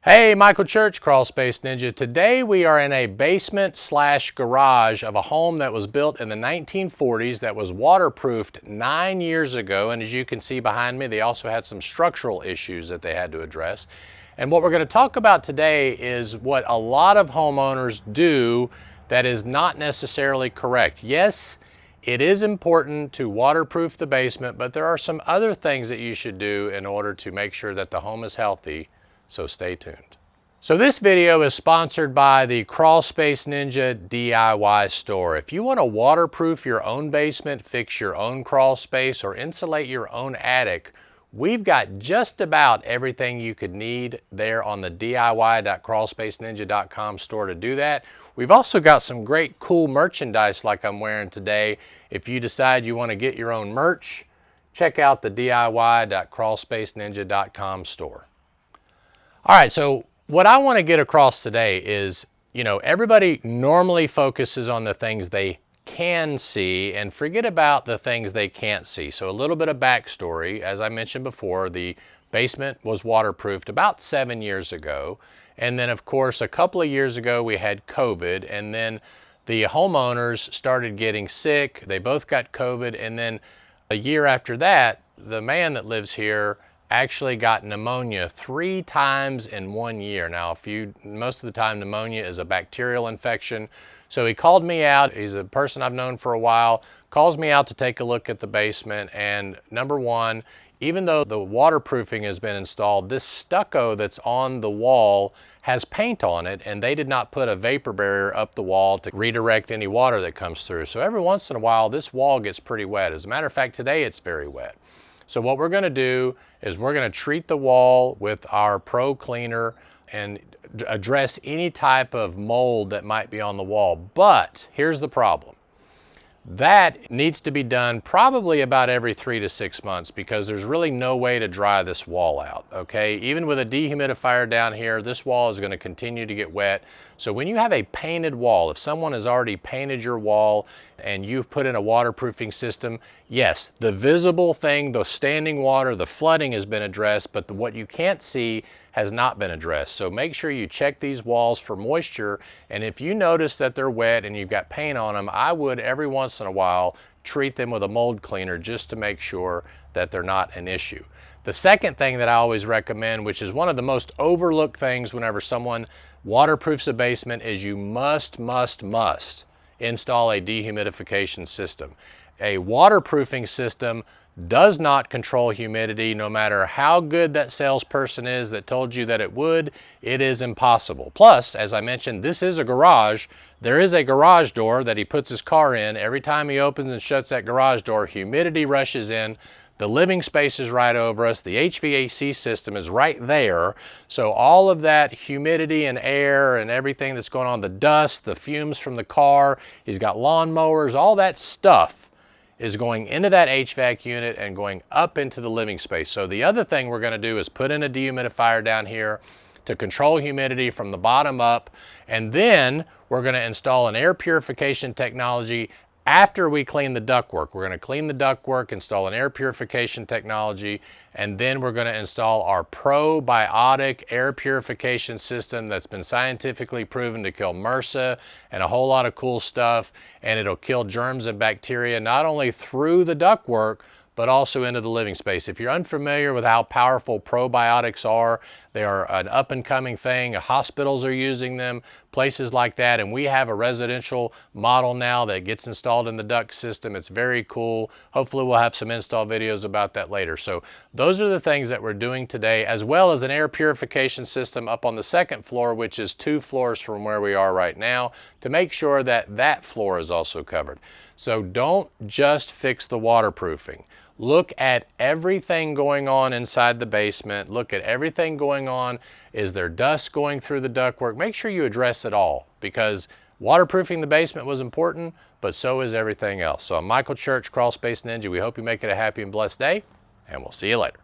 Hey, Michael Church, Crawl Space Ninja. Today we are in a basement slash garage of a home that was built in the 1940s that was waterproofed 9 years ago. And as you can see behind me, they also had some structural issues that they had to address. And what we're going to talk about today is what a lot of homeowners do that is not necessarily correct. Yes, it is important to waterproof the basement, but there are some other things that you should do in order to make sure that the home is healthy. So stay tuned. So this video is sponsored by the Crawl Space Ninja DIY store. If you want to waterproof your own basement, fix your own crawl space, or insulate your own attic, we've got just about everything you could need there on the diy.crawlspaceninja.com store to do that. We've also got some great cool merchandise like I'm wearing today. If you decide you want to get your own merch, check out the diy.crawlspaceninja.com store. All right, so what I want to get across today is, everybody normally focuses on the things they can see and forget about the things they can't see. So a little bit of backstory. As I mentioned before, the basement was waterproofed about 7 years ago. And then, of course, a couple of years ago, we had COVID. And then the homeowners started getting sick. They both got COVID. And then a year after that, the man that lives here actually got pneumonia 3 times in 1 year. Now, most of the time pneumonia is a bacterial infection. So he called me out. He's a person I've known for a while, calls me out to take a look at the basement. And number one, even though the waterproofing has been installed, this stucco that's on the wall has paint on it, and they did not put a vapor barrier up the wall to redirect any water that comes through. So every once in a while, this wall gets pretty wet. As a matter of fact, today it's very wet. So what we're going to do is we're going to treat the wall with our Pro Cleaner and address any type of mold that might be on the wall. But here's the problem. That needs to be done probably about every 3 to 6 months because there's really no way to dry this wall out, okay? Even with a dehumidifier down here, this wall is going to continue to get wet. So when you have a painted wall, if someone has already painted your wall and you've put in a waterproofing system, yes, the visible thing, the standing water, the flooding has been addressed, but what you can't see has not been addressed. So make sure you check these walls for moisture, and if you notice that they're wet and you've got paint on them, I would every once in a while treat them with a mold cleaner just to make sure that they're not an issue. The second thing that I always recommend, which is one of the most overlooked things whenever someone waterproofs a basement, is you must install a dehumidification system. A waterproofing system does not control humidity. No matter how good that salesperson is that told you that it would, it is impossible. Plus, as I mentioned, this is a garage. There is a garage door that he puts his car in. Every time he opens and shuts that garage door, humidity rushes in. The living space is right over us. The HVAC system is right there. So all of that humidity and air and everything that's going on, the dust, the fumes from the car, he's got lawnmowers, all that stuff is going into that HVAC unit and going up into the living space. So the other thing we're going to do is put in a dehumidifier down here to control humidity from the bottom up. And then we're going to install an air purification technology after we clean the ductwork. We're going to clean the ductwork, install an air purification technology, and then we're going to install our probiotic air purification system that's been scientifically proven to kill MRSA and a whole lot of cool stuff, and it'll kill germs and bacteria not only through the ductwork, but also into the living space. If you're unfamiliar with how powerful probiotics are, they are an up-and-coming thing. Hospitals are using them, places like that, and we have a residential model now that gets installed in the duct system. It's very cool. Hopefully we'll have some install videos about that later. So those are the things that we're doing today, as well as an air purification system up on the second floor, which is 2 floors from where we are right now, to make sure that that floor is also covered. So don't just fix the waterproofing. Look at everything going on inside the basement. Look at everything going on. Is there dust going through the ductwork? Make sure you address it all, because waterproofing the basement was important, but so is everything else. So I'm Michael Church, Crawl Space Ninja. We hope you make it a happy and blessed day, and we'll see you later.